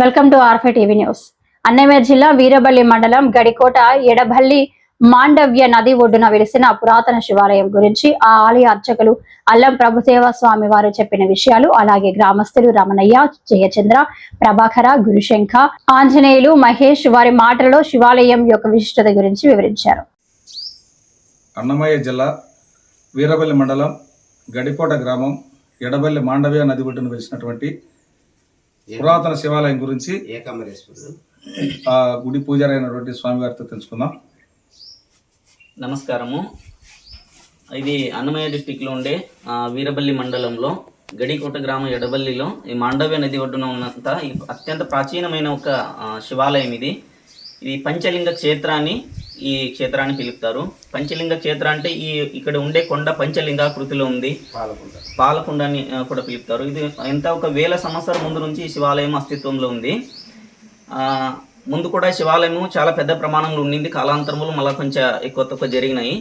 Welcome to ఆర్ఫే TV news. Annamayya జిల్లా వీరబల్లి మండలం గడికోట ఎడబల్లి మాండవ్య నది ఒడ్డున వెలిసిన పురాతన శివాలయం గురించి ఆ ఆలయ అర్చకులు అల్లం ప్రభుదేవ స్వామి వారు చెప్పిన విషయాలు, అలాగే గ్రామస్తులు రమణయ్య, జయచంద్ర, ప్రభాకర, గురుశంఖ, ఆంజనేయులు, మహేష్ వారి మాటలలో శివాలయం యొక్క విశిష్టత గురించి వివరించారు. అన్నమయ్య జిల్లా వీరబల్లి మండలం గడికోట గ్రామం ఎడబల్లి మాండవ్య నది ఒడ్డున వెలిసినటువంటి పురాతన శివాలయం గురించి ఆ గుడి పూజారి అయినటువంటి స్వామి వారితో తెలుసుకుందాం. నమస్కారము. ఇది అన్నమయ్య డిస్టిక్లో ఉండే వీరబల్లి మండలంలో గడికోట గ్రామం ఎడబల్లిలో ఈ మాండవ్య నది ఒడ్డున ఉన్నంత అత్యంత ప్రాచీనమైన ఒక శివాలయం ఇది. పంచలింగ క్షేత్రాన్ని ఈ క్షేత్రాన్ని పిలుపుతారు. పంచలింగ క్షేత్రం అంటే ఇక్కడ ఉండే కొండ పంచలింగాకృతిలో ఉంది. పాలకొండని కూడా పిలుపుతారు. ఇది ఎంత ఒక 1000 సంవత్సరాల ముందు నుంచి ఈ శివాలయం అస్తిత్వంలో ఉంది. ముందు కూడా శివాలయము చాలా పెద్ద ప్రమాణంలో ఉండింది. కాలాంతరములు మళ్ళీ కొంచెం ఎక్కువ తక్కువ జరిగినాయి.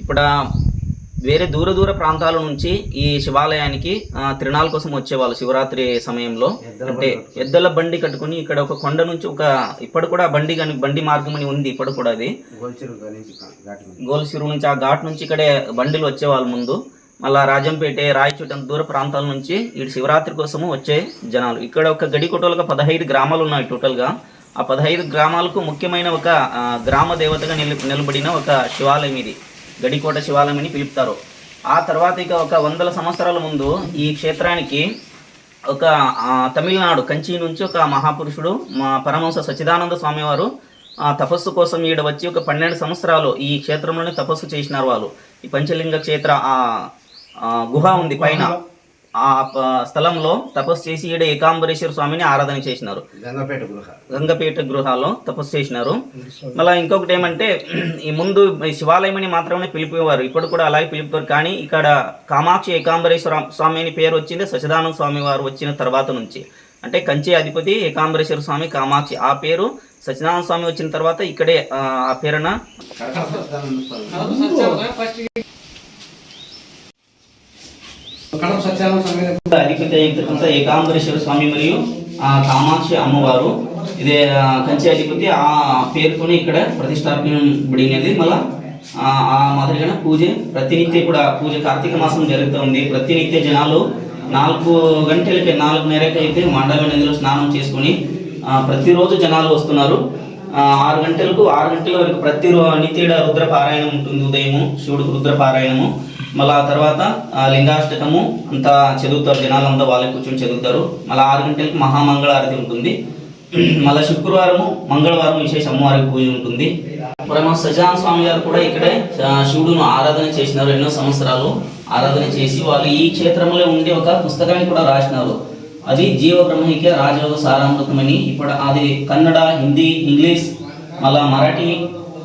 ఇప్పుడు వేరే దూర ప్రాంతాల నుంచి ఈ శివాలయానికి తిరునాళ్ళ కోసం వచ్చేవాళ్ళు శివరాత్రి సమయంలో. అంటే ఎద్దల బండి కట్టుకుని ఇక్కడ ఒక కొండ నుంచి ఇప్పుడు కూడా బండి మార్గం అని ఉంది. ఇప్పుడు కూడా అది గోల్సిరు నుంచి ఆ ఘాట్ నుంచి ఇక్కడే బండిలు వచ్చేవాళ్ళు ముందు. మళ్ళా రాజంపేట, రాయచోటి దూర ప్రాంతాల నుంచి ఈ శివరాత్రి కోసము వచ్చే జనాలు. ఇక్కడ ఒక గడికోటలుగా 15 గ్రామాలు ఉన్నాయి టోటల్గా. ఆ 15 గ్రామాలకు ముఖ్యమైన ఒక గ్రామ దేవతగా నిలబడిన ఒక శివాలయం ఇది. గడికోట శివాలయం అని పిలుపుతారు. ఆ తర్వాత ఇక ఒక 100 సంవత్సరాల ముందు ఈ క్షేత్రానికి ఒక తమిళనాడు కంచి నుంచి ఒక మహాపురుషుడు పరమహంస సచ్చిదానంద స్వామి వారు తపస్సు కోసం ఈడ వచ్చి ఒక 12 సంవత్సరాలు ఈ క్షేత్రంలోనే తపస్సు చేసినారు వాళ్ళు. ఈ పంచలింగ క్షేత్ర గుహ ఉంది పైన, ఆ స్థలంలో తపస్సు చేసి ఈడ ఏకాంబరేశ్వర స్వామిని ఆరాధన చేసినారు. గంగపేట గృహాలో తపస్సు చేసినారు. మళ్ళీ ఇంకొకటి ఏమంటే ఈ ముందు శివాలయం అని మాత్రమే పిలిపేవారు, ఇప్పుడు కూడా అలాగే పిలుపుతారు. కానీ ఇక్కడ కామాక్షి ఏకాంబరేశ్వర స్వామి అని పేరు వచ్చింది సచ్చిదానంద స్వామి వారు వచ్చిన తర్వాత నుంచి. అంటే కంచి అధిపతి ఏకాంబరేశ్వర స్వామి, కామాక్షి ఆ పేరు. సచ్చిదానంద స్వామి వచ్చిన తర్వాత ఇక్కడే ఆ పేరున అధిపతి ఏకాంబరేశ్వర స్వామి మరియు కామాక్షి అమ్మవారు, ఇదే కంచి అధిపతి ఆ పేరుతోనే ఇక్కడ ప్రతిష్టాపనబడినది. మళ్ళా ఆ మాదిరిగానే పూజ ప్రతినిత్యం కూడా పూజ కార్తీక మాసం జరుగుతుంది. ప్రతినిత్య జనాలు 4 గంటలకి 4:30కి అయితే మాండవ్య నదిలో స్నానం చేసుకుని ప్రతిరోజు జనాలు వస్తున్నారు. 6 గంటల వరకు ప్రతి నిత్య రుద్ర పారాయణం ఉంటుంది. ఉదయము శివుడికి రుద్ర పారాయణము, మళ్ళీ ఆ తర్వాత లింగాష్టకము అంతా చదువుతారు. జనాలంతా వాళ్ళే కూర్చొని చదువుతారు. మళ్ళీ 6 గంటలకు మహామంగళారతి ఉంటుంది. మళ్ళీ శుక్రవారము, మంగళవారం విశేష అమ్మవారికి పూజ ఉంటుంది. పరమహంస సచ్చిదానంద స్వామి గారు కూడా ఇక్కడే శివుడును ఆరాధన చేసినారు. ఎన్నో సంవత్సరాలు ఆరాధన చేసి వాళ్ళు ఈ క్షేత్రంలో ఉండి ఒక పుస్తకాన్ని కూడా రాసినారు. అది జీవ బ్రహ్మైక్య రాజయోగ సారామృతం అని. ఇప్పుడు అది కన్నడ, హిందీ, ఇంగ్లీష్, మళ్ళా మరాఠీ,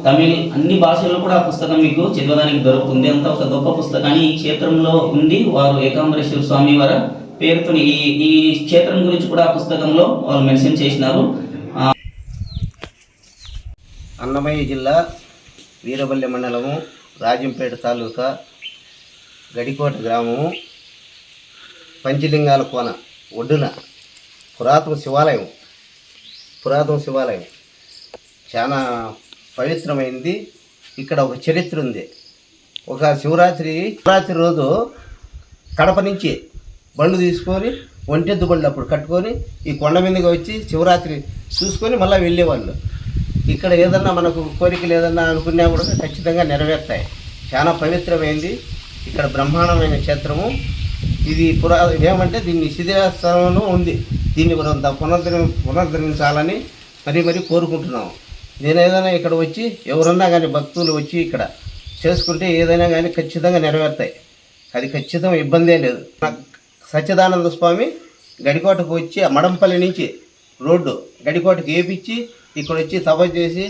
తమిళ్ అన్ని భాషల్లో కూడా ఆ పుస్తకం మీకు చదవడానికి దొరుకుతుంది. అంత ఒక గొప్ప పుస్తకాన్ని ఈ క్షేత్రంలో ఉండి వారు ఏకాంబరేశ్వర స్వామి వారి పేరుతో ఈ క్షేత్రం గురించి కూడా ఆ పుస్తకంలో వాళ్ళు మెన్షన్ చేసినారు. అన్నమయ్య జిల్లా వీరబల్లి మండలము రాజంపేట తాలూకా గడికోట గ్రామము పంచలింగాల కోన ఒడ్డున పురాతన శివాలయం చాలా పవిత్రమైంది. ఇక్కడ ఒక చరిత్ర ఉంది. ఒక శివరాత్రి రోజు కడప నుంచి బండ్లు తీసుకొని ఒంటెద్దు బండ్లు అప్పుడు కట్టుకొని ఈ కొండ మీదకి వచ్చి శివరాత్రి చూసుకొని మళ్ళీ వెళ్ళేవాళ్ళు. ఇక్కడ ఏదన్నా మనకు కోరికలు ఏదన్నా అనుకున్నా కూడా ఖచ్చితంగా నెరవేరుతాయి. చాలా పవిత్రమైంది. ఇక్కడ బ్రహ్మాండమైన క్షేత్రము ఇది. ఏమంటే దీన్ని శిథిలాస్థలంలో ఉంది. దీన్ని పునరుద్ధరించాలని మరీ కోరుకుంటున్నాము. నేను ఏదైనా ఇక్కడ వచ్చి ఎవరన్నా కానీ భక్తులు వచ్చి ఇక్కడ చేసుకుంటే ఏదైనా కానీ ఖచ్చితంగా నెరవేరుతాయి. అది ఖచ్చితంగా ఇబ్బందే లేదు. సచ్చిదానంద స్వామి గడికోటకు వచ్చి మడంపల్లి నుంచి రోడ్డు గడికోటకు వేపించి ఇక్కడ వచ్చి తపస్సు చేసి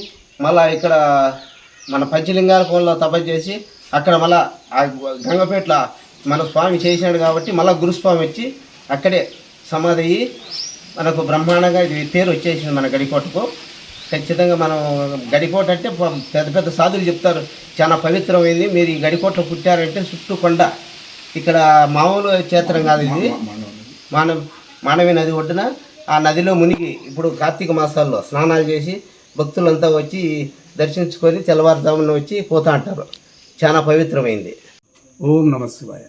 మళ్ళీ ఇక్కడ మన పంచలింగాల కోనలో తపస్సు చేసి అక్కడ మళ్ళీ ఆ గంగపేటలో మన స్వామి చేసినాడు కాబట్టి మళ్ళీ గురుస్వామి వచ్చి అక్కడే సమాధి అయ్యి మనకు బ్రహ్మాండంగా ఇది పేరు వచ్చేసింది మన గడికోటకు. ఖచ్చితంగా మనం గడికోట అంటే పెద్ద సాధువులు చెప్తారు చాలా పవిత్రమైంది. మీరు ఈ గడికోటలో పుట్టారంటే చుట్టూ కొండ. ఇక్కడ మామూలు క్షేత్రం కాదు ఇది. మానవి నది ఒడ్డున ఆ నదిలో మునిగి ఇప్పుడు కార్తీక మాసాల్లో స్నానాలు చేసి భక్తులంతా వచ్చి దర్శించుకొని తెల్లవారుజామున వచ్చి పోతా అంటారు. చాలా పవిత్రమైంది. ఓం నమ శివాయ.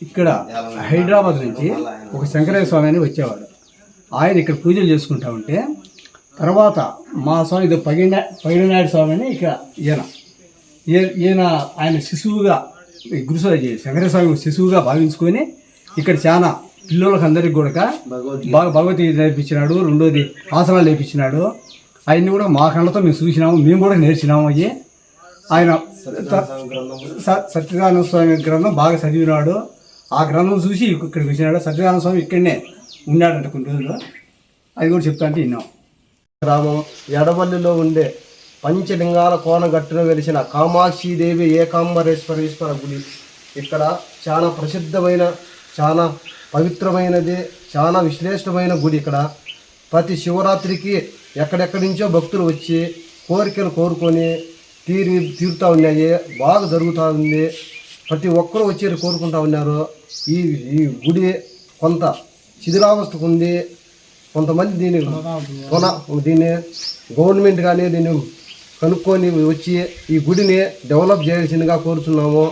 ఇక్కడ హైదరాబాద్ నుంచి ఒక శంకరయ్య స్వామి అని వచ్చేవాడు. ఆయన ఇక్కడ పూజలు చేసుకుంటా ఉంటే తర్వాత మా స్వామి ఇది పగిడినాయుడు స్వామి అని ఇక్కడ ఈయన ఆయన శిశువుగా శంకరయ్య స్వామి శిశువుగా భావించుకొని ఇక్కడ చాలా పిల్లలకు అందరికి కూడా భగవద్గీత నేర్పించినాడు. రెండోది ఆసనాలు నేర్పించినాడు. అవన్నీ కూడా మా కళ్ళతో మేము చూసినాము, మేము కూడా నేర్చినాము. అయ్యి ఆయన సత్యనారాయణ స్వామి గ్రంథం బాగా చదివినాడు. ఆ గ్రంథం చూసి ఇక్కడికి వచ్చినాడు. సత్యనారాయణ స్వామి ఇక్కడనే ఉన్నాడంట కొన్ని రోజులు. అది కూడా చెప్తా అంటే విన్నాం. గ్రామం ఎడబల్లిలో ఉండే పంచలింగాల కోనగట్టున వెలిసిన కామాక్షిదేవి ఏకాంబరేశ్వరీశ్వర గుడి. ఇక్కడ చాలా ప్రసిద్ధమైన, చాలా పవిత్రమైనది, చాలా విశ్లేషమైన గుడి. ఇక్కడ ప్రతి శివరాత్రికి ఎక్కడెక్కడి నుంచో భక్తులు వచ్చి కోరికలు కోరుకొని తీరుతూ ఉన్నాయి. బాగా జరుగుతూ ఉంది. ప్రతి ఒక్కరూ వచ్చి కోరుకుంటూ ఉన్నారు. ఈ గుడి కొంత శిథిలావస్థకు ఉంది. కొంతమంది దీన్ని గవర్నమెంట్ కానీ దీన్ని కనుక్కొని వచ్చి ఈ గుడిని డెవలప్ చేయాల్సిందిగా కోరుతున్నాము.